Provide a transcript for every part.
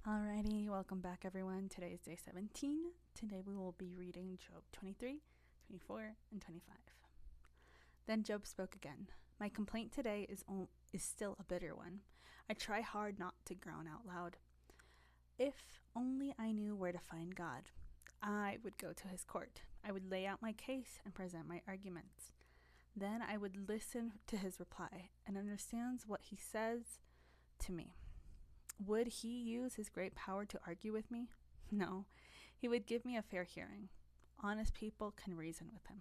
Alrighty, welcome back everyone. Today is day 17. Today we will be reading Job 23, 24, and 25. Then Job spoke again. My complaint today is still a bitter one. I try hard not to groan out loud. If only I knew where to find God, I would go to his court. I would lay out my case and present my arguments. Then I would listen to his reply and understand what he says to me. Would he use his great power to argue with me? No, he would give me a fair hearing. Honest people can reason with him.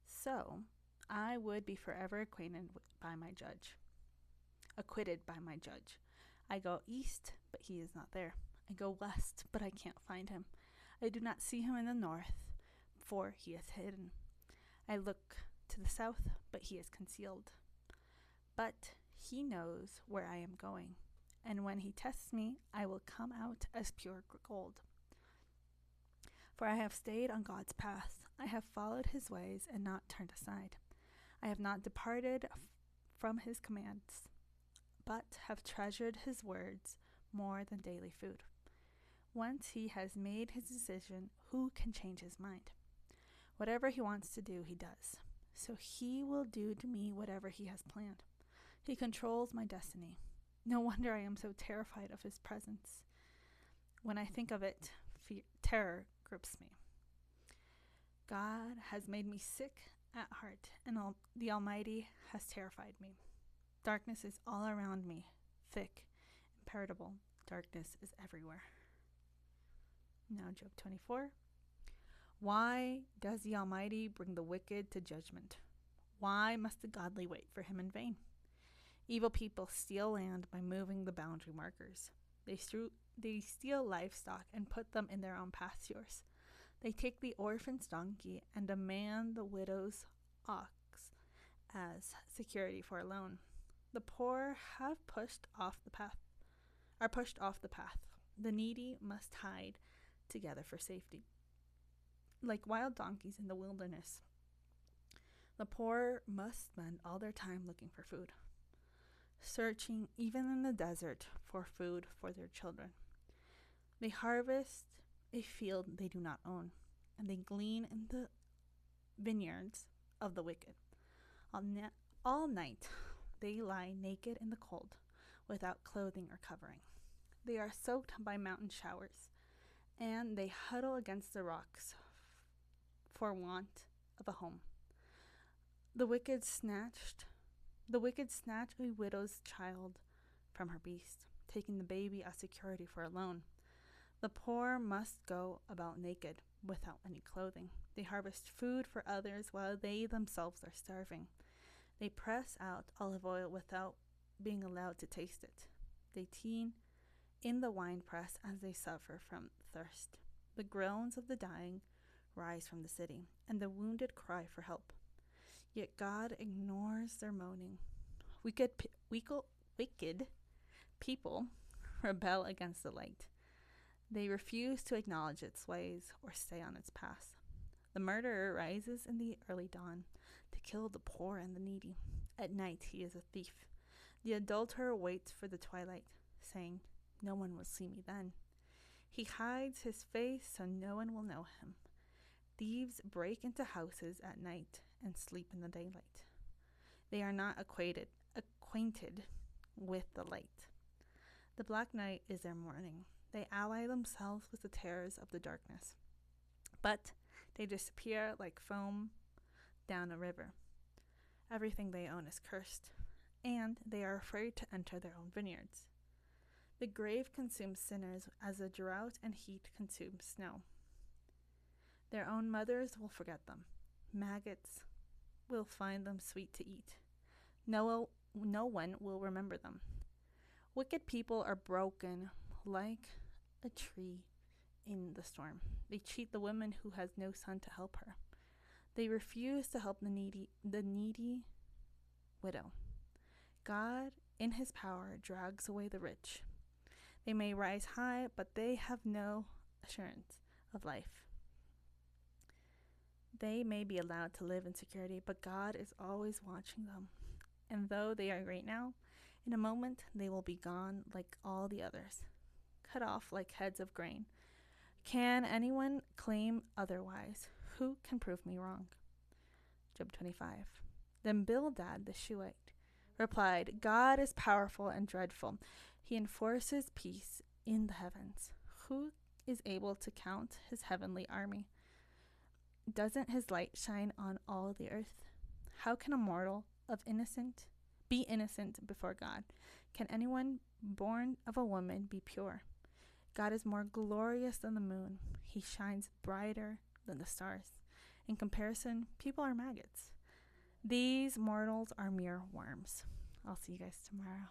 So, I would be forever acquitted by my judge. I go east, but he is not there. I go west, but I can't find him. I do not see him in the north, for he is hidden. I look to the south, but he is concealed. But he knows where I am going. And when he tests me, I will come out as pure gold. For I have stayed on God's path. I have followed his ways and not turned aside. I have not departed from his commands, but have treasured his words more than daily food. Once he has made his decision, who can change his mind? Whatever he wants to do, he does. So he will do to me whatever he has planned. He controls my destiny. No wonder I am so terrified of his presence. When I think of it, terror grips me. God has made me sick at heart, and the Almighty has terrified me. Darkness is all around me, thick, impenetrable. Darkness is everywhere. Now Job 24. Why does the Almighty bring the wicked to judgment? Why must the godly wait for him in vain? Evil people steal land by moving the boundary markers. They steal livestock and put them in their own pastures. They take the orphan's donkey and demand the widow's ox as security for a loan. The poor are pushed off the path. The needy must hide together for safety. Like wild donkeys in the wilderness, the poor must spend all their time looking for food, searching even in the desert for food for their children. They harvest a field they do not own, and they glean in the vineyards of the wicked. All night they lie naked in the cold, without clothing or covering. They are soaked by mountain showers, and they huddle against the rocks for want of a home. The wicked snatch a widow's child from her beast, taking the baby as security for a loan. The poor must go about naked, without any clothing. They harvest food for others while they themselves are starving. They press out olive oil without being allowed to taste it. They teem in the winepress as they suffer from thirst. The groans of the dying rise from the city, and the wounded cry for help. Yet God ignores their moaning. Wicked people rebel against the light. They refuse to acknowledge its ways or stay on its path. The murderer rises in the early dawn to kill the poor and the needy. At night he is a thief. The adulterer waits for the twilight, saying, "No one will see me then." He hides his face so no one will know him. Thieves break into houses at night and sleep in the daylight. They are not acquainted with the light. The black night is their morning. They ally themselves with the terrors of the darkness. But they disappear like foam down a river. Everything they own is cursed, and they are afraid to enter their own vineyards. The grave consumes sinners as a drought and heat consume snow. Their own mothers will forget them. Maggots will find them sweet to eat. No one will remember them. Wicked people are broken like a tree in the storm. They cheat the woman who has no son to help her. They refuse to help the needy widow. God, in his power, drags away the rich. They may rise high, but they have no assurance of life. They may be allowed to live in security, but God is always watching them. And though they are great now, In a moment they will be gone like all the others, cut off like heads of grain. Can anyone claim otherwise? Who can prove me wrong? Job 25. Then Bildad the Shuhite replied, God is powerful and dreadful. He enforces peace in the heavens. Who is able to count his heavenly army? Doesn't his light shine on all the earth? How can a mortal be innocent before God? Can anyone born of a woman be pure? God is more glorious than the moon. He shines brighter than the stars. In comparison, people are maggots. These mortals are mere worms. I'll see you guys tomorrow.